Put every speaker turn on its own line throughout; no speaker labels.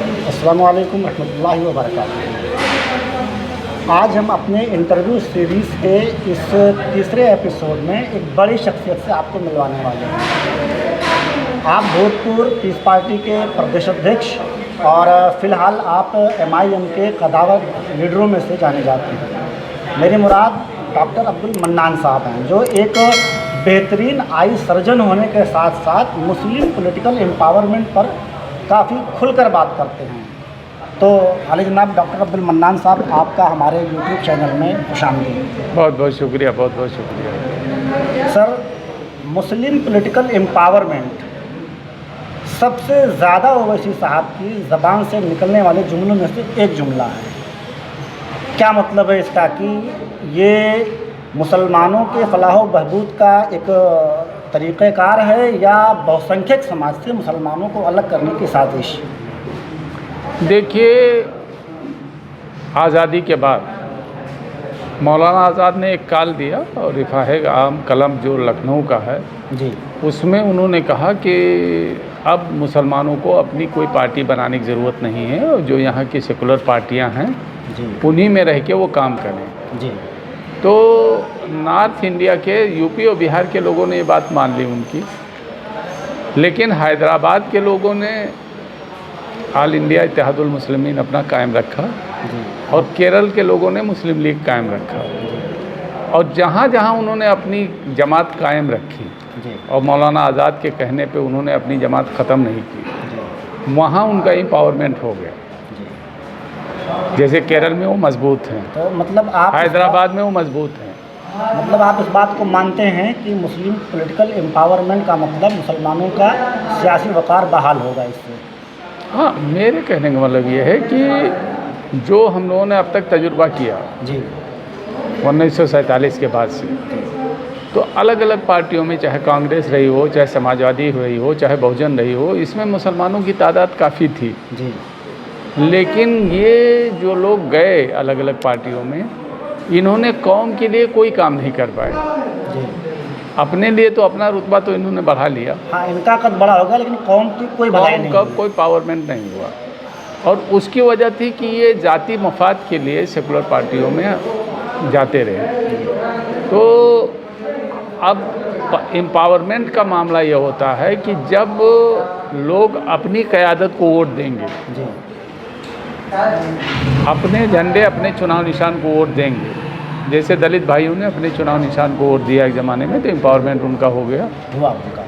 अस्सलामु अलैकुम रहमतुल्लाहि व बरकातुहू। आज हम अपने इंटरव्यू सीरीज़ के इस तीसरे एपिसोड में एक बड़ी शख्सियत से आपको मिलवाने वाले हैं। आप भूतपूर्व पीस पार्टी के प्रदेश अध्यक्ष और फ़िलहाल आप MIM के कदावर लीडरों में से जाने जाते हैं। मेरी मुराद डॉक्टर अब्दुल मन्नान साहब हैं, जो एक बेहतरीन आई सर्जन होने के साथ साथ मुस्लिम पॉलिटिकल एम्पावरमेंट पर काफ़ी खुलकर बात करते हैं। तो हाल जनाब डॉक्टर अब्दुल मन्नान साहब, आपका हमारे YouTube चैनल में खुशामदीद।
बहुत बहुत शुक्रिया, बहुत बहुत शुक्रिया।
सर, मुस्लिम पॉलिटिकल एम्पावरमेंट सबसे ज़्यादा ओवैसी साहब की ज़बान से निकलने वाले जुमलों में से एक जुमला है। क्या मतलब है इसका कि ये मुसलमानों के फलाह व बहबूद का एक तरीक़ेकार है या बहुसंख्यक समाज से मुसलमानों को अलग करने की साजिश?
देखिए, आज़ादी के बाद मौलाना आज़ाद ने एक कॉल दिया और रिफ़ाह आम कलम जो लखनऊ का है
जी,
उसमें उन्होंने कहा कि अब मुसलमानों को अपनी कोई पार्टी बनाने की ज़रूरत नहीं है और जो यहाँ की सेकुलर पार्टियाँ हैं
जी,
उन्हीं में रह के वो काम करें।
जी,
तो नॉर्थ इंडिया के यूपी और बिहार के लोगों ने ये बात मान ली उनकी, लेकिन हैदराबाद के लोगों ने ऑल इंडिया इत्तेहादुल मुस्लिमीन अपना कायम रखा
जी,
और केरल के लोगों ने मुस्लिम लीग कायम रखा। और जहाँ जहाँ उन्होंने अपनी जमात कायम रखी
जी,
और मौलाना आज़ाद के कहने पे उन्होंने अपनी जमात ख़त्म नहीं की,
जी,
वहाँ उनका एम्पावरमेंट हो गया।
जी।
जैसे केरल में वो मजबूत हैं,
तो मतलब आप
हैदराबाद में वो मजबूत हैं।
मतलब आप इस बात को मानते हैं कि मुस्लिम पॉलिटिकल एम्पावरमेंट का मतलब मुसलमानों का सियासी वक़ार बहाल होगा इससे?
हाँ, मेरे कहने का मतलब ये है कि जो हम लोगों ने अब तक तजुर्बा किया
जी,
1947 के बाद से, तो अलग अलग पार्टियों में चाहे कांग्रेस रही हो, चाहे समाजवादी रही हो, चाहे बहुजन रही हो, इसमें मुसलमानों की तादाद काफ़ी थी।
जी,
लेकिन ये जो लोग गए अलग अलग पार्टियों में, इन्होंने कौम के लिए कोई काम नहीं कर पाए।
जी।
अपने लिए तो अपना रुतबा तो इन्होंने बढ़ा लिया,
हाँ, इनका कद बड़ा होगा लेकिन कौम की कोई भलाई
कौम
नहीं
का
हुई।
कोई पावरमेंट नहीं हुआ। और उसकी वजह थी कि ये जाति मफाद के लिए सेकुलर पार्टियों में जाते रहे। तो अब एम्पावरमेंट का मामला ये होता है कि जब लोग अपनी क़यादत को वोट देंगे,
जी,
अपने झंडे अपने चुनाव निशान को वोट देंगे, जैसे दलित भाइयों ने अपने चुनाव निशान को वोट दिया एक ज़माने में, तो एम्पावरमेंट उनका हो गया।
हुआ उनका।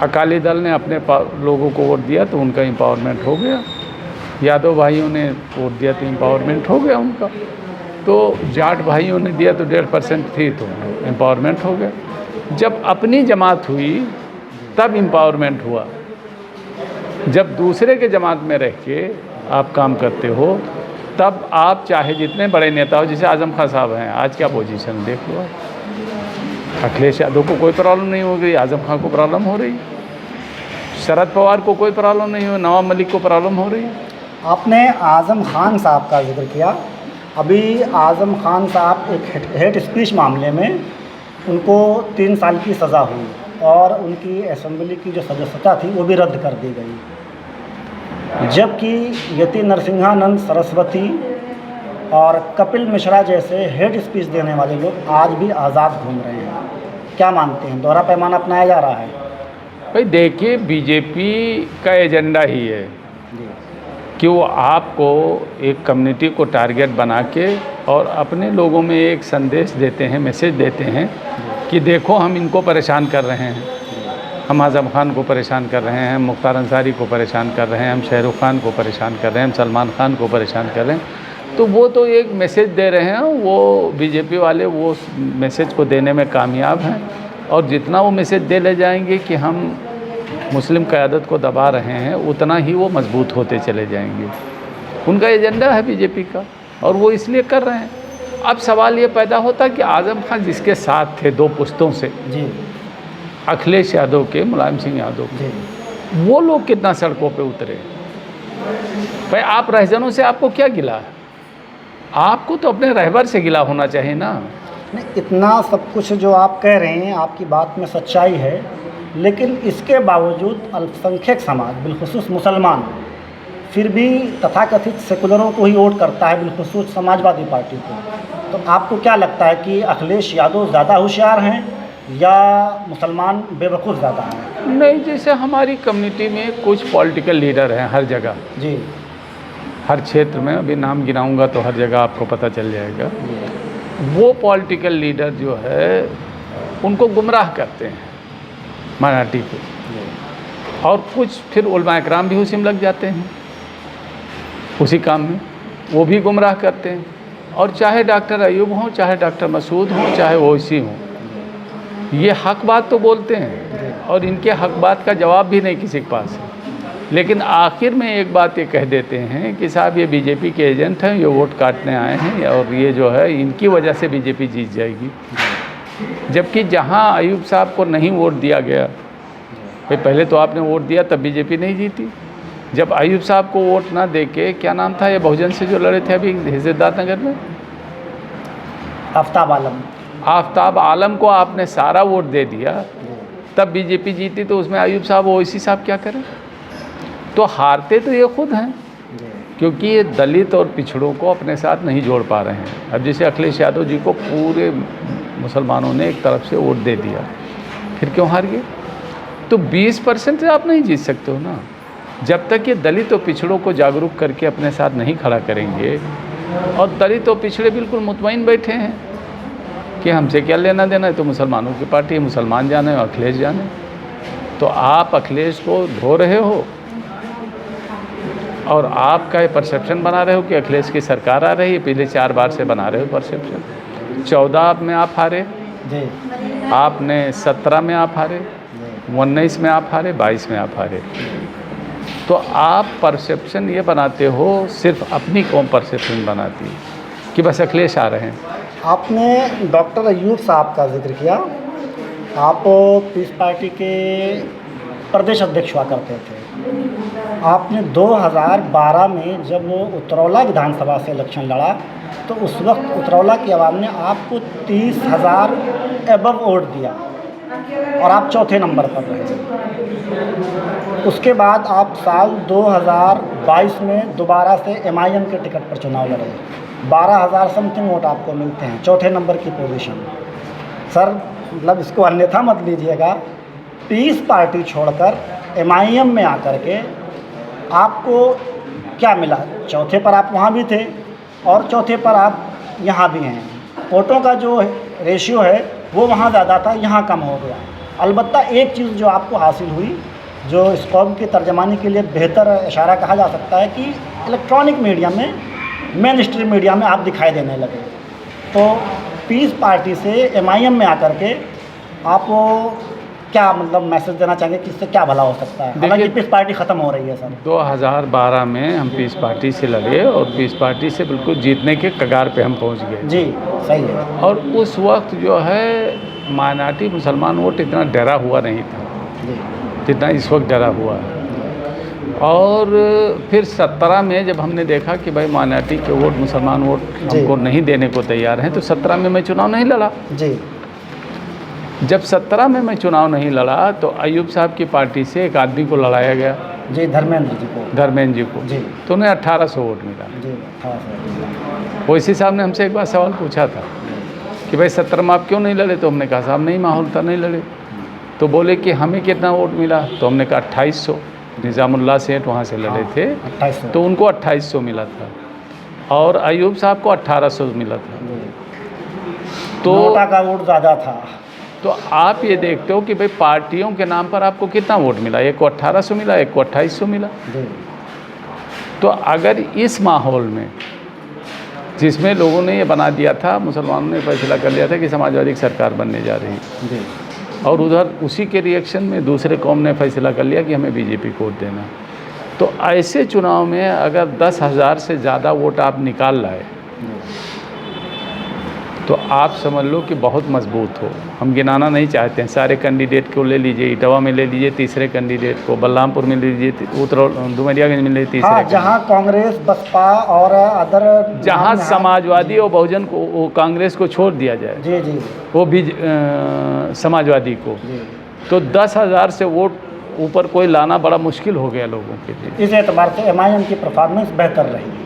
अकाली दल ने अपने लोगों को वोट दिया तो उनका एम्पावरमेंट हो गया। यादव भाइयों ने वोट दिया तो एम्पावरमेंट हो गया उनका। तो जाट भाइयों ने दिया तो 1.5% थी तो एम्पावरमेंट हो गया। जब अपनी जमात हुई तब एम्पावरमेंट हुआ। जब दूसरे के जमात में रह के आप काम करते हो तब आप चाहे जितने बड़े नेता हो, जैसे आज़म खान साहब हैं, आज क्या पोजीशन देख लो आप। अखिलेश यादव को कोई प्रॉब्लम नहीं हो गई, आज़म खान को प्रॉब्लम हो रही। शरद पवार को कोई प्रॉब्लम नहीं हो, नवाब मलिक को प्रॉब्लम हो रही।
आपने आज़म खान साहब का जिक्र किया। अभी आज़म खान साहब एक हेट स्पीच मामले में उनको 3 साल की सज़ा हुई और उनकी असेंबली की जो सदस्यता थी वो भी रद्द कर दी गई। जबकि यति नरसिंहानंद सरस्वती और कपिल मिश्रा जैसे हेट स्पीच देने वाले लोग आज भी आज़ाद घूम रहे हैं। क्या मानते हैं, दोहरा पैमाना अपनाया जा रहा है?
भाई देखिए, बीजेपी का एजेंडा ही है
जी,
कि वो आपको एक कम्युनिटी को टारगेट बना के और अपने लोगों में एक संदेश देते हैं, मैसेज देते हैं कि देखो हम इनको परेशान कर रहे हैं, हम आज़म खान को परेशान कर रहे हैं, मुख्तार अंसारी को परेशान कर रहे हैं, हम शाहरुख खान को परेशान कर रहे हैं, हम सलमान खान को परेशान कर रहे हैं। तो वो तो एक मैसेज दे रहे हैं, वो बीजेपी वाले वो मैसेज को देने में कामयाब हैं। और जितना वो मैसेज दे ले जाएंगे कि हम मुस्लिम क़यादत को दबा रहे हैं, उतना ही वो मजबूत होते चले जाएंगे। उनका एजेंडा है बीजेपी का और वो इसलिए कर रहे हैं। अब सवाल ये पैदा होता है कि आज़म खान जिसके साथ थे 2 पुश्तों से,
जी,
अखिलेश यादव के, मुलायम सिंह यादव के,
जी,
वो लोग कितना सड़कों पे उतरे। भाई आप रहजनों से आपको क्या गिला है? आपको तो अपने रहबर से गिला होना चाहिए ना।
नहीं, इतना सब कुछ जो आप कह रहे हैं आपकी बात में सच्चाई है, लेकिन इसके बावजूद अल्पसंख्यक समाज बिलखुसूस मुसलमान फिर भी तथाकथित सेकुलरों को ही वोट करता है, बिलखुसूस समाजवादी पार्टी को। तो आपको क्या लगता है कि अखिलेश यादव ज़्यादा होशियार हैं या मुसलमान बेवकूफ़ ज़्यादा हैं?
नहीं, जैसे हमारी कम्युनिटी में कुछ पॉलिटिकल लीडर हैं हर जगह,
जी
हर क्षेत्र में, अभी नाम गिनाऊंगा तो हर जगह आपको पता चल जाएगा। वो पॉलिटिकल लीडर जो है उनको गुमराह करते हैं माइनॉरिटी को, और कुछ फिर उलमा इकराम भी उसी में लग जाते हैं, उसी काम में वो भी गुमराह करते हैं। और चाहे डॉक्टर अयूब हों, चाहे डॉक्टर मसूद हों, चाहे ओवैसी हों, ये हक बात तो बोलते हैं और इनके हक बात का जवाब भी नहीं किसी के पास है। लेकिन आखिर में एक बात ये कह देते हैं कि साहब ये बीजेपी के एजेंट हैं, ये वोट काटने आए हैं और ये जो है इनकी वजह से बीजेपी जीत जाएगी। जबकि जहां अयूब साहब को नहीं वोट दिया गया, भाई पहले तो आपने वोट दिया तब बीजेपी नहीं जीती। जब अयूब साहब को वोट ना देके, क्या नाम था ये बहुजन से जो लड़े थे अभी हिजरत नगर में, आफ्ताब आलम को आपने सारा वोट दे दिया, तब बीजेपी जीती। तो उसमें अयूब साहब ओवैसी साहब क्या करें? तो हारते तो ये खुद हैं, क्योंकि ये दलित और पिछड़ों को अपने साथ नहीं जोड़ पा रहे हैं। अब जैसे अखिलेश यादव जी को पूरे मुसलमानों ने एक तरफ से वोट दे दिया, फिर क्यों हार गए? तो 20% से आप नहीं जीत सकते हो ना। जब तक ये दलित और पिछड़ों को जागरूक करके अपने साथ नहीं खड़ा करेंगे, और दलित और पिछड़े बिल्कुल मुतमईन बैठे हैं कि हमसे क्या लेना देना है, तो मुसलमानों की पार्टी है, मुसलमान जाने और अखिलेश जाने। तो आप अखिलेश को धो रहे हो और आपका ये परसेप्शन बना रहे हो कि अखिलेश की सरकार आ रही है, पिछले 4 बार से बना रहे हो परसेप्शन। 14 में आप हारे, आपने 17 में आप हारे, 19 में आप हारे, 22 में आप हारे। तो आप परसेप्शन ये बनाते हो, सिर्फ अपनी कौम परसेप्शन बनाती है कि बस अखिलेश आ रहे हैं।
आपने डॉक्टर अयूब साहब का जिक्र किया, आप पीस पार्टी के प्रदेश अध्यक्ष हुआ करते थे। आपने 2012 में जब वो उतरौला विधानसभा से इलेक्शन लड़ा, तो उस वक्त उतरौला की आवाम ने आपको 30,000 एबव वोट दिया और आप चौथे नंबर पर रहे। उसके बाद आप साल 2022 में दोबारा से MIM के टिकट पर चुनाव लड़े, 12,000 समथिंग वोट आपको मिलते हैं, चौथे नंबर की पोजीशन। सर मतलब इसको अन्यथा मत लीजिएगा, पीस पार्टी छोड़कर MIM में आकर के आपको क्या मिला? चौथे पर आप वहाँ भी थे और चौथे पर आप यहाँ भी हैं। वोटों का जो रेशियो है वो वहाँ ज़्यादा था, यहाँ कम हो गया। अलबत्ता एक चीज़ जो आपको हासिल हुई, जो इस कौम की तर्जमानी के लिए बेहतर इशारा कहा जा सकता है, कि इलेक्ट्रॉनिक मीडिया में, मेन स्ट्रीम मीडिया में आप दिखाई देने लगे। तो पीस पार्टी से MIM में आकर के आप क्या मतलब मैसेज देना चाहेंगे कि इससे क्या भला हो सकता है? हालांकि पीस पार्टी ख़त्म हो रही है सर।
2012 में हम पीस पार्टी से लड़े और पीस पार्टी से बिल्कुल जीतने के कगार पे हम पहुंच गए।
जी सही है।
और उस वक्त जो है माइनॉरिटी मुसलमान वोट इतना डरा हुआ नहीं था जितना इस वक्त डरा हुआ है। और फिर 17 में जब हमने देखा कि भाई माइनॉरिटी के वोट, मुसलमान वोट हमको नहीं देने को तैयार हैं, तो 17 में मैं चुनाव नहीं लड़ा।
जी
जब 17 में मैं चुनाव नहीं लड़ा तो अयूब साहब की पार्टी से एक आदमी को लड़ाया गया,
जी धर्मेंद्र जी को
जी। तो उन्हें 1800 वोट मिला।
जी 1800।
ओवैसी साहब ने हमसे एक बार सवाल पूछा था कि भाई 17 में आप क्यों नहीं लड़े? तो हमने कहा साहब नहीं माहौल था, नहीं लड़े। तो बोले कि हमें कितना वोट मिला? तो हमने कहा 2800। निज़ामुल्लाह सेठ वहाँ से लड़े थे,
2800।
तो उनको 2800 मिला था और अयूब साहब को 1800 मिला था। तो
नोटा का वोट ज़्यादा था।
तो आप ये देखते हो कि भाई पार्टियों के नाम पर आपको कितना वोट मिला? एक को 1800 मिला, एक को 2800 मिला। तो अगर इस माहौल में, जिसमें लोगों ने ये बना दिया था, मुसलमानों ने फैसला कर लिया था कि समाजवादी की सरकार बनने जा रही है, और उधर उसी के रिएक्शन में दूसरे कौम ने फैसला कर लिया कि हमें बीजेपी को वोट देना, तो ऐसे चुनाव में अगर 10,000 से ज़्यादा वोट आप निकाल लाए तो आप समझ लो कि बहुत मजबूत हो। हम गिनाना नहीं चाहते हैं, सारे कैंडिडेट को ले लीजिए, इटावा में ले लीजिए तीसरे कैंडिडेट को, बलरामपुर में ले लीजिए, डुमरियागंज में ले लीजिए तीसरे।
हाँ, जहाँ कांग्रेस, बसपा और अदर,
जहाँ समाजवादी और बहुजन को, वो कांग्रेस को छोड़ दिया जाए,
जी जी,
वो भी समाजवादी को, तो 10,000 से वोट ऊपर कोई लाना बड़ा मुश्किल हो गया लोगों के लिए।
इस एतबार से एमआईएम की परफॉर्मेंस बेहतर रही है।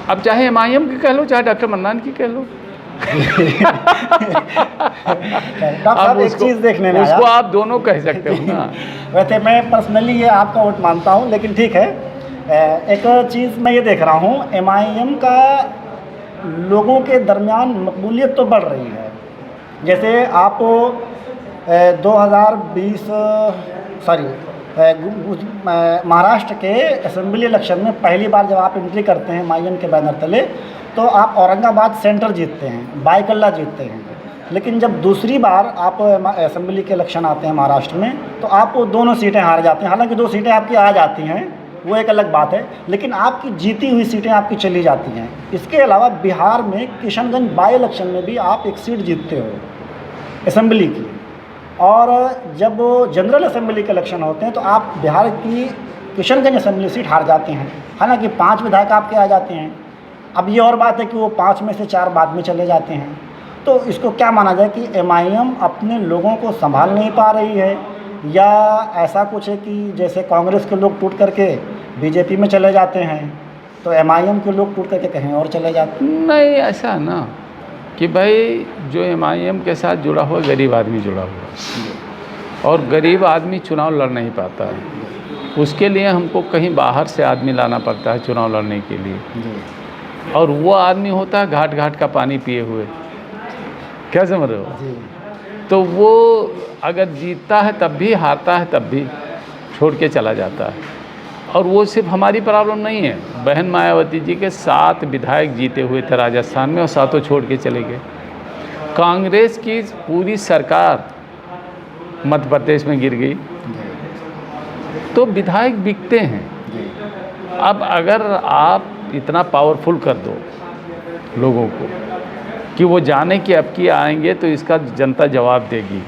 अब चाहे एमआईएम की कह लो, चाहे डॉक्टर मन्नान की कह लो।
डॉक्टर साहब, एक चीज़ देखने में आया,
उसको आप दोनों कह सकते हो ना।
वैसे मैं पर्सनली ये आपका वोट मानता हूँ, लेकिन ठीक है, एक चीज़ मैं ये देख रहा हूँ, एमआईएम का लोगों के दरमियान मकबूलियत तो बढ़ रही है। जैसे आप 2020 महाराष्ट्र के असेंबली इलेक्शन में पहली बार जब आप एंट्री करते हैं एमआईएम के बैनर तले, तो आप औरंगाबाद सेंटर जीतते हैं, बाईकल्ला जीतते हैं। लेकिन जब दूसरी बार आप असेंबली के इलेक्शन आते हैं महाराष्ट्र में, तो आप वो दोनों सीटें हार जाते हैं। हालांकि 2 सीटें आपकी आ जाती हैं, वो एक अलग बात है, लेकिन आपकी जीती हुई सीटें आपकी चली जाती हैं। इसके अलावा बिहार में किशनगंज बाई इलेक्शन में भी आप एक सीट जीतते हो असेंबली की, और जब जनरल असेंबली के इलेक्शन होते हैं तो आप बिहार की किशनगंज असेंबली सीट हार जाते हैं। हालांकि 5 विधायक आपके आ जाते हैं। अब ये और बात है कि वो 5 में से 4 बाद में चले जाते हैं। तो इसको क्या माना जाए कि एमआईएम अपने लोगों को संभाल नहीं पा रही है, या ऐसा कुछ है कि जैसे कांग्रेस के लोग टूट करके बीजेपी में चले जाते हैं, तो एमआईएम के लोग टूट करके कहीं और चले जाते हैं?
नहीं, ऐसा ना कि भाई जो एमआईएम के साथ जुड़ा हुआ गरीब आदमी जुड़ा हुआ, और गरीब आदमी चुनाव लड़ नहीं पाता है। उसके लिए हमको कहीं बाहर से आदमी लाना पड़ता है चुनाव लड़ने के लिए, और वो आदमी होता है घाट घाट का पानी पिए हुए। क्या समझ रहे हो? तो वो अगर जीतता है तब भी, हारता है तब भी, छोड़ के चला जाता है। और वो सिर्फ हमारी प्रॉब्लम नहीं है, बहन मायावती जी के 7 विधायक जीते हुए थे राजस्थान में, और 7 छोड़ के चले गए। कांग्रेस की पूरी सरकार मध्य प्रदेश में गिर गई, तो विधायक बिकते हैं। अब अगर आप इतना पावरफुल कर दो लोगों को कि वो जाने कि अब की आएंगे तो इसका जनता जवाब देगी,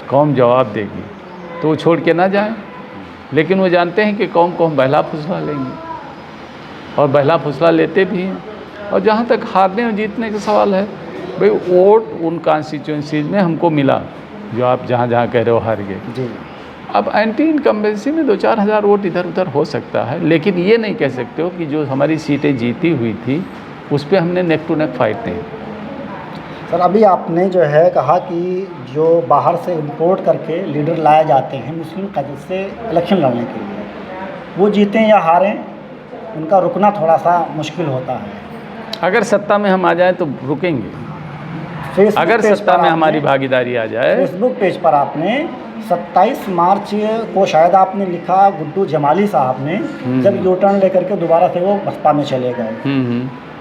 कौम जवाब देगी, तो वो छोड़ के ना जाएं। लेकिन वो जानते हैं कि कौम को हम बहला फुसला लेंगे, और बहला फुसला लेते भी हैं। और जहाँ तक हारने और जीतने का सवाल है, भाई वोट उन कॉन्स्टिट्यूंसीज में हमको मिला जो आप जहाँ जहाँ कह रहे हो हार गए। अब एंटी इनकम्बेंसी में 2-4 हज़ार वोट इधर उधर हो सकता है, लेकिन ये नहीं कह सकते हो कि जो हमारी सीटें जीती हुई थी उस पर हमने नेक टू नेक फाइट नहीं।
सर, अभी आपने जो है कहा कि जो बाहर से इंपोर्ट करके लीडर लाए जाते हैं मुस्लिम क़यादत से इलेक्शन लड़ने के लिए, वो जीतें या हारें, उनका रुकना थोड़ा सा मुश्किल होता है।
अगर सत्ता में हम आ जाएं तो रुकेंगे, अगर सत्ता में हमारी भागीदारी आ जाए।
फेसबुक पेज पर आपने 27 मार्च को शायद आपने लिखा, गुड्डू जमाली साहब ने जब यू टर्न लेकर के दोबारा से वो बसपा में चले गए,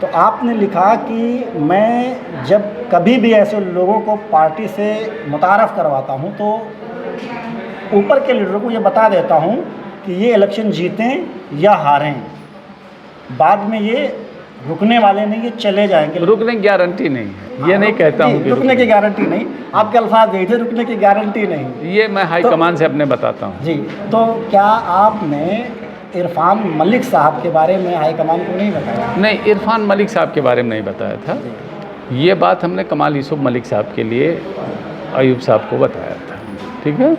तो आपने लिखा कि मैं जब कभी भी ऐसे लोगों को पार्टी से मुतारफ़ करवाता हूं तो ऊपर के लीडरों को ये बता देता हूं कि ये इलेक्शन जीतें या हारें, बाद में ये रुकने वाले नहीं, ये चले जाएंगे।
रुकने की गारंटी नहीं है, ये नहीं कहता हूँ कि
रुकने की गारंटी नहीं। आपके अल्फाज यही थे, रुकने की गारंटी नहीं।
ये मैं हाईकमान से अपने बताता हूँ।
जी, तो क्या आपने इरफान मलिक साहब के बारे में हाईकमान को नहीं बताया?
नहीं, इरफान मलिक साहब के बारे में नहीं बताया था। ये बात हमने कमाल यूसुफ मलिक साहब के लिए अयूब साहब को बताया था, ठीक है,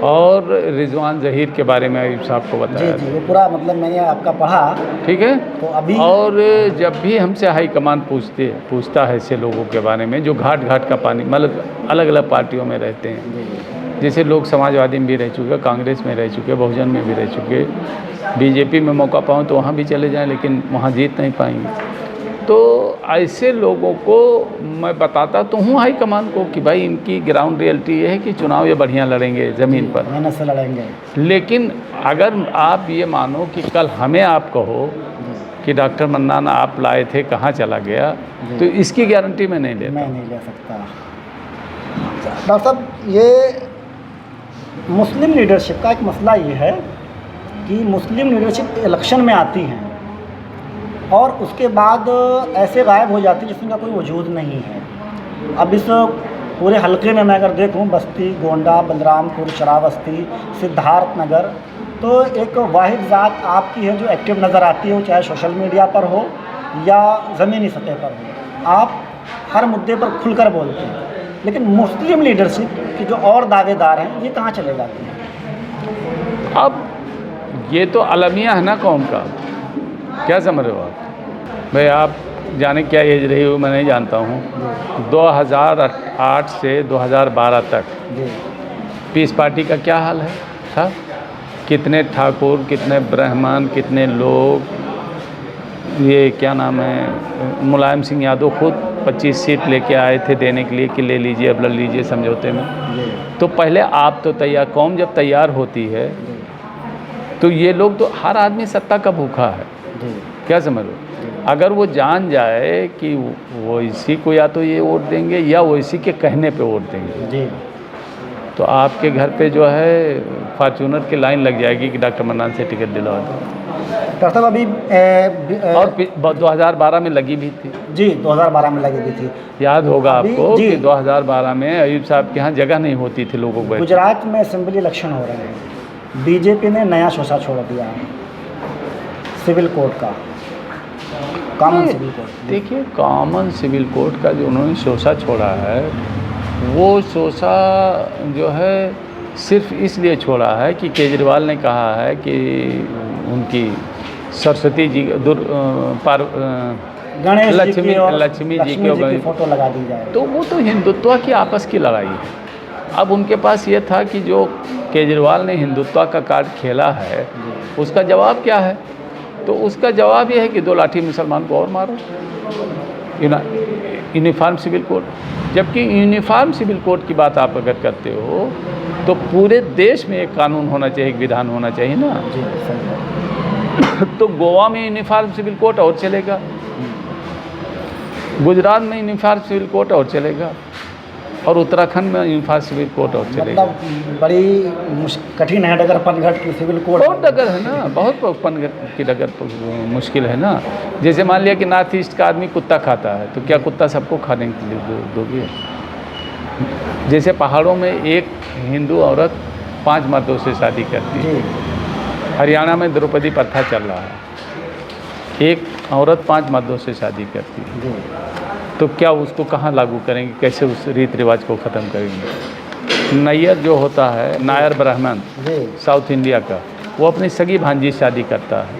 और रिजवान ज़हीर के बारे में अयूब साहब को बताया।
जी, वो पूरा मतलब मैंने आपका पढ़ा,
ठीक है।
तो अभी
और जब भी हमसे हाईकमान पूछता है ऐसे लोगों के बारे में जो घाट घाट का पानी, मतलब अलग अलग पार्टियों में रहते हैं, जैसे लोग समाजवादी में भी रह चुके, कांग्रेस में रह चुके, बहुजन में भी रह चुके, बीजेपी में मौका पाऊँ तो वहाँ भी चले जाएं, लेकिन वहाँ जीत नहीं पाएंगे। तो ऐसे लोगों को मैं बताता तो हूँ हाईकमान को कि भाई इनकी ग्राउंड रियलिटी ये है कि चुनाव ये बढ़िया लड़ेंगे ज़मीन पर,
मेहनत से लड़ेंगे।
लेकिन अगर आप ये मानो कि कल हमें आप कहो कि डॉक्टर मन्नान आप लाए थे कहाँ चला गया, तो इसकी गारंटी मैं नहीं लेता।
मैं नहीं ले सकता। डॉक्टर साहब, ये मुस्लिम लीडरशिप का एक मसला ये है कि मुस्लिम लीडरशिप इलेक्शन में आती हैं और उसके बाद ऐसे गायब हो जाती है जिसका कोई वजूद नहीं है। अब इस पूरे हलके में मैं अगर देखूं, बस्ती, गोंडा, बलरामपुर, श्रावस्ती, सिद्धार्थ नगर, तो एक वाहिद ज़ात आपकी है जो एक्टिव नज़र आती है, वो चाहे सोशल मीडिया पर हो या ज़मीनी सतह पर हो। आप हर मुद्दे पर खुलकर बोलते हैं, लेकिन मुस्लिम लीडरशिप के जो और दावेदार हैं ये कहाँ चले जाते हैं?
अब ये तो अलमिया है ना कौम का, क्या समझ रहे हो आप? भाई आप जाने क्या एज रही हो मैं नहीं जानता हूँ। 2008 से 2012 तक
जी
पीस पार्टी का क्या हाल है था? कितने ठाकुर, कितने ब्राह्मण, कितने लोग, ये क्या नाम है, मुलायम सिंह यादव खुद 25 सीट लेके आए थे देने के लिए कि ले लीजिए, अब लड़ लीजिए समझौते में।
जी
तो पहले आप तो तैयार, कौम जब तैयार होती है
जी
तो ये लोग तो, हर आदमी सत्ता का भूखा है,
जी
क्या समझ लो। अगर वो जान जाए कि वो इसी को या तो ये वोट देंगे या वो इसी के कहने पे वोट देंगे,
जी।
तो आपके घर पे जो है फॉर्च्यूनर की लाइन लग जाएगी कि डॉक्टर मन्नान से टिकट दिलवा दो।
डॉक्टर साहब अभी
और 2012 में लगी भी थी,
जी 2012 में लगी हुई थी।
याद होगा
अभी
आपको
जी।
कि 2012 में अयूब साहब के यहाँ जगह नहीं होती थी लोगों को।
गुजरात में असेंबली इलेक्शन हो रहे हैं, बीजेपी ने नया शोषा छोड़ दिया है सिविल कोड का, कॉमन सिविल कोड।
देखिए, कॉमन सिविल कोड का जो उन्होंने शोषा छोड़ा है, वो शोषा जो है सिर्फ इसलिए छोड़ा है कि केजरीवाल ने कहा है कि उनकी सरस्वती जी
गणेश जी
लक्ष्मी
की और
लक्ष्मी जी
की फोटो लगा दी जाए।
तो वो तो हिंदुत्व की आपस की लड़ाई है। अब उनके पास ये था कि जो केजरीवाल ने हिंदुत्व का कार्ड खेला है उसका जवाब क्या है, तो उसका जवाब ये है कि 2 लाठी मुसलमान को और मारो, यूनिफॉर्म सिविल कोड। जबकि यूनिफॉर्म सिविल कोड की बात आप अगर करते हो तो पूरे देश में एक कानून होना चाहिए, एक विधान होना चाहिए ना।
जी सही है।
तो गोवा में यूनिफॉर्म सिविल कोड और चलेगा, गुजरात में यूनिफॉर्म सिविल कोड और चलेगा, और उत्तराखंड में यूनिफॉर्म सिविल कोड और चलेगा।
मतलब बड़ी कठिन है डगर पनघट की सिविल कोड।
बहुत डगर है ना, बहुत पनघट की डगर मुश्किल है ना। जैसे मान लिया कि नॉर्थ ईस्ट का आदमी कुत्ता खाता है, तो क्या कुत्ता सबको खाने के लिए दोगे? जैसे पहाड़ों में एक हिंदू औरत 5 मर्दों से शादी करती है, हरियाणा में द्रौपदी प्रथा चल रहा है, एक औरत 5 मर्दों से शादी करती है, तो क्या उसको कहाँ लागू करेंगे, कैसे उस रीति रिवाज को ख़त्म करेंगे? नैयर जो होता है, नायर ब्राह्मण साउथ इंडिया का, वो अपनी सगी भांजी शादी करता है,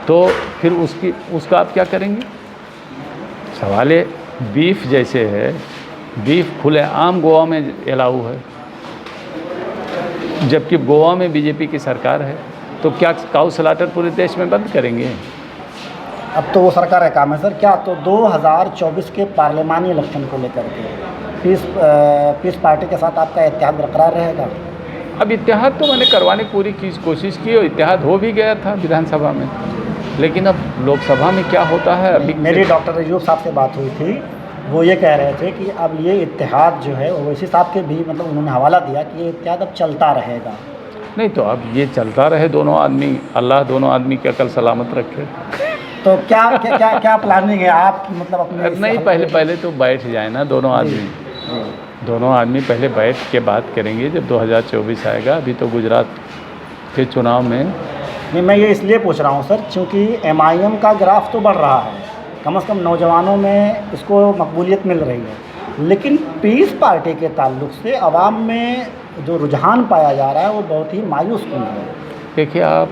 तो फिर उसका आप क्या करेंगे? सवाल है, बीफ जैसे है, बीफ खुलेआम गोवा में अलाउ है, जबकि गोवा में बीजेपी की सरकार है, तो क्या काऊ स्लॉटर पूरे देश में बंद करेंगे?
अब तो वो सरकार का काम है सर। क्या तो 2024 के पार्लियामानी इलेक्शन को लेकर के पीस पार्टी के साथ आपका इत्तेहाद बरकरार रहेगा?
अब इत्तेहाद तो मैंने करवाने की पूरी कोशिश की और इत्तेहाद हो भी गया था विधानसभा में, लेकिन अब लोकसभा में क्या होता है अभी।
मेरी डॉक्टर अयूब साहब से बात हुई थी, वो ये कह रहे थे कि अब ये इत्तेहाद जो है, ओवैसी साहब के भी मतलब उन्होंने हवाला दिया कि ये इत्तेहाद अब चलता रहेगा।
नहीं तो अब ये चलता रहे, दोनों आदमी, अल्लाह दोनों आदमी की अकल सलामत रखे।
तो क्या प्लानिंग है आप मतलब अपने?
नहीं, पहले तो बैठ जाए ना दोनों आदमी, दोनों आदमी पहले बैठ के बात करेंगे जब 2024 आएगा। अभी तो गुजरात के चुनाव में
नहीं, मैं ये इसलिए पूछ रहा हूँ सर, क्योंकि MIM का ग्राफ तो बढ़ रहा है, कम से कम नौजवानों में इसको मकबूलियत मिल रही है, लेकिन पीस पार्टी के ताल्लुक से आवाम में जो रुझान पाया जा रहा है वो बहुत ही मायूस कुन है।
देखिए, आप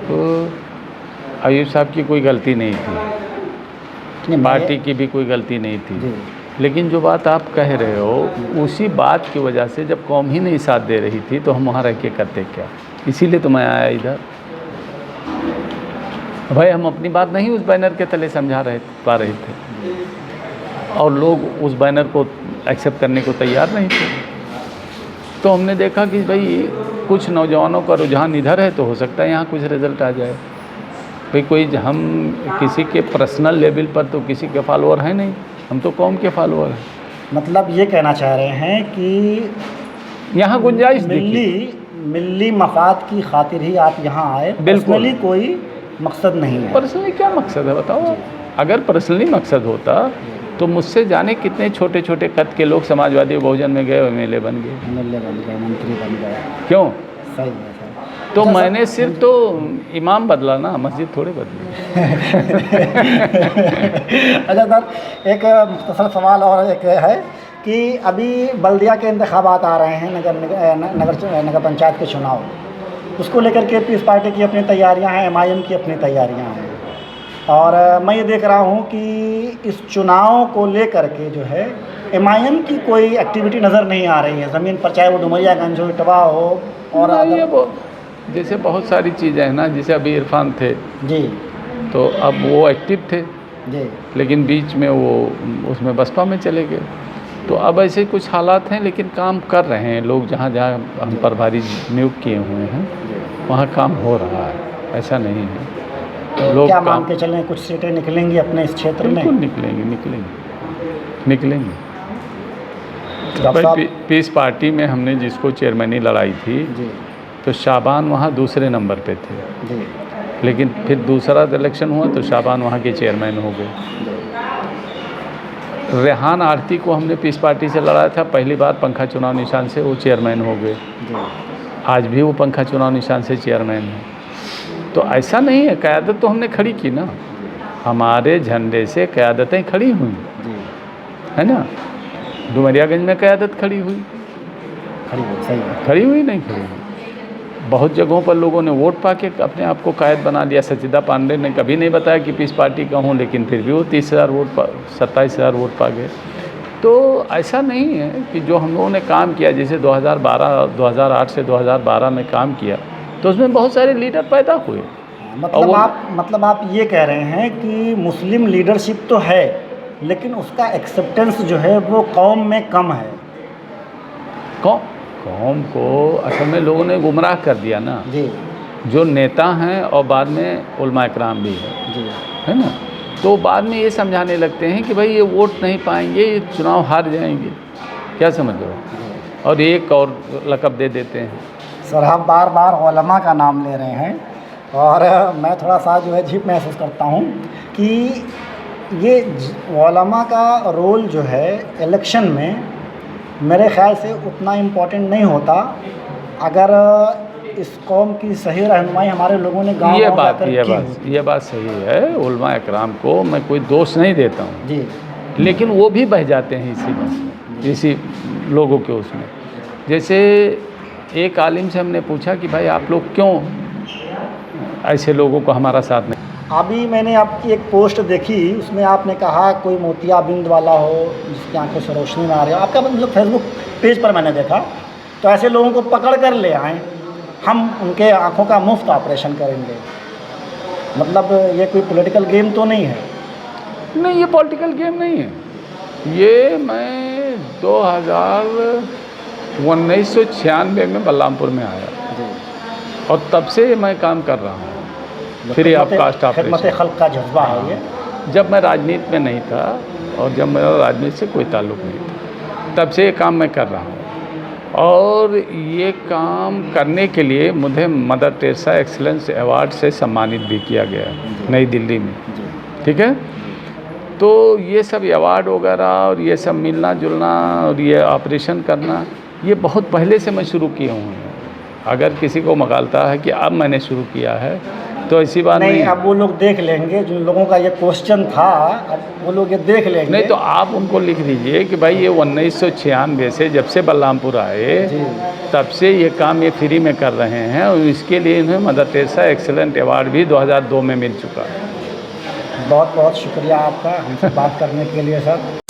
अयूब साहब की कोई गलती नहीं थी, पार्टी की भी कोई गलती नहीं थी, लेकिन जो बात आप कह रहे हो उसी बात की वजह से जब कौम ही नहीं साथ दे रही थी तो हम वहाँ रह के करते क्या? इसीलिए तो मैं आया इधर। भाई हम अपनी बात नहीं उस बैनर के तले समझा पा रहे थे और लोग उस बैनर को एक्सेप्ट करने को तैयार नहीं थे, तो हमने देखा कि भाई कुछ नौजवानों का रुझान इधर है तो हो सकता है यहाँ कुछ रिज़ल्ट आ जाए। भाई कोई हम किसी के पर्सनल लेवल पर तो किसी के फॉलोअर हैं नहीं, हम तो कौम के फॉलोअर हैं।
मतलब ये कहना चाह रहे हैं कि
यहाँ गुंजाइश
मिली मफाद की खातिर ही आप यहाँ आए, पर्सनली कोई मकसद नहीं है?
पर्सनली क्या मकसद है बताओ? अगर पर्सनली मकसद होता तो मुझसे जाने कितने छोटे छोटे कद के लोग समाजवादी बहुजन में गए, MLA बन गए,
मंत्री बन गए।
क्यों?
सही है सर।
तो मैंने सिर्फ तो इमाम बदला ना, मस्जिद थोड़े बदली।
अच्छा सर, एक मुख्तसर सवाल और एक है कि अभी बल्दिया के इंतखाबात आ रहे हैं, नगर पंचायत के चुनाव, उसको लेकर के पीस पार्टी की अपनी तैयारियां हैं, एमआईएम की अपनी तैयारियां हैं। और मैं ये देख रहा हूँ कि इस चुनाव को लेकर के जो है एमआईएम की कोई एक्टिविटी नज़र नहीं आ रही है ज़मीन पर, चाहे वो डुमरियागंज हो, इटवा हो और
नहीं,
अदर।
वो जैसे बहुत सारी चीज़ें हैं ना, जैसे अभी इरफान थे
जी
तो अब वो एक्टिव थे,
जी
लेकिन बीच में वो उसमें बसपा में चले गए। तो अब ऐसे कुछ हालात हैं, लेकिन काम कर रहे हैं लोग। जहाँ जहाँ हम प्रभारी नियुक्त किए हुए हैं वहाँ काम हो रहा है, ऐसा नहीं है।
तो
लोग
क्या
काम
मान के चलें, कुछ सीटें निकलेंगी अपने इस क्षेत्र में?
बिल्कुल निकलेंगे।
डॉक्टर
भाई
साहब।
पीस पार्टी में हमने जिसको चेयरमैनी लड़ाई थी,
जी
तो शाबान वहाँ दूसरे नंबर पे थे,
जी
लेकिन फिर दूसरा इलेक्शन हुआ तो शाबान वहाँ के चेयरमैन हो गए। रेहान आरती को हमने पीस पार्टी से लड़ाया था, पहली बार पंखा चुनाव निशान से वो चेयरमैन हो गए।
जी
आज भी वो पंखा चुनाव निशान से चेयरमैन है। तो ऐसा नहीं है, क़यादत तो हमने खड़ी की ना, हमारे झंडे से क़यादतें खड़ी हुई,
जी
है ना। डुमरियागंज में क़यादत खड़ी हुई,
सही है।
खड़ी हुई नहीं खड़ी हुई। बहुत जगहों पर लोगों ने वोट पा के अपने आप को कायद बना लिया। सचिदा पांडे ने कभी नहीं बताया कि पीस पार्टी का हूँ, लेकिन फिर भी वो 30,000 वोट 27,000 वोट पा गए। तो ऐसा नहीं है कि जो हम लोगों ने काम किया, जैसे 2008 से 2012 में काम किया, तो उसमें बहुत सारे लीडर पैदा हुए।
मतलब आप ये कह रहे हैं कि मुस्लिम लीडरशिप तो है, लेकिन उसका एक्सेप्टेंस जो है वो कौम में कम है।
कौम को असल में लोगों ने गुमराह कर दिया ना,
जी
जो नेता हैं और बाद में उलमा इकराम भी है,
जी
है ना। तो बाद में ये समझाने लगते हैं कि भाई ये वोट नहीं पाएंगे, ये चुनाव हार जाएंगे, क्या समझ रहे हो, और एक और लक़ब दे देते हैं।
सर, आप बार बार उलमा का नाम ले रहे हैं और मैं थोड़ा सा जो है झिझक महसूस करता हूँ कि ये उलमा का रोल जो है इलेक्शन में मेरे ख़्याल से उतना इम्पोर्टेंट नहीं होता, अगर इस कौम की सही रहनुमाई हमारे लोगों ने गाँव
ये
जाकर
बात सही है। उलमा इकराम को मैं कोई दोष नहीं देता हूँ
जी,
लेकिन वो भी बह जाते हैं इसी बस में, इसी लोगों के उसमें। जैसे एक आलिम से हमने पूछा कि भाई आप लोग क्यों ऐसे लोगों को हमारा साथ नहीं।
अभी मैंने आपकी एक पोस्ट देखी, उसमें आपने कहा कोई मोतियाबिंद वाला हो जिसकी आंखों से रोशनी ना आ रही हो, आपका मतलब फेसबुक पेज पर मैंने देखा, तो ऐसे लोगों को पकड़ कर ले आएँ, हम उनके आंखों का मुफ्त ऑपरेशन करेंगे। मतलब ये कोई पॉलिटिकल गेम तो नहीं है?
नहीं, ये पॉलिटिकल गेम नहीं है। ये मैं 1996 में बलरामपुर में आया
जी,
और तब से मैं काम कर रहा हूँ फ्री ऑफ कास्ट
खिदमत
ऑपरेशन।
खल्क का जज्बा है ये।
जब मैं राजनीति में नहीं था और जब मेरा राजनीति से कोई ताल्लुक़ नहीं था, तब से ये काम मैं कर रहा हूँ। और ये काम करने के लिए मुझे मदर टेरेसा एक्सीलेंस अवार्ड से सम्मानित भी किया गया है नई दिल्ली में, ठीक है। तो ये सब अवार्ड वगैरह और ये सब मिलना जुलना और ये ऑपरेशन करना, ये बहुत पहले से मैं शुरू किए हुए हैं। अगर किसी को मगालता है कि अब मैंने शुरू किया है तो ऐसी बात नहीं।
अब वो लोग देख लेंगे, जिन लोगों का ये क्वेश्चन था, अब वो लोग ये देख लेंगे।
नहीं तो आप उनको लिख दीजिए कि भाई ये 1996 से जब से बलरामपुर आए तब से ये काम ये फ्री में कर रहे हैं, और इसके लिए इन्हें मदर टेरेसा एक्सीलेंट अवार्ड भी 2002 में मिल चुका है।
बहुत बहुत शुक्रिया आपका हमसे बात करने के लिए सर।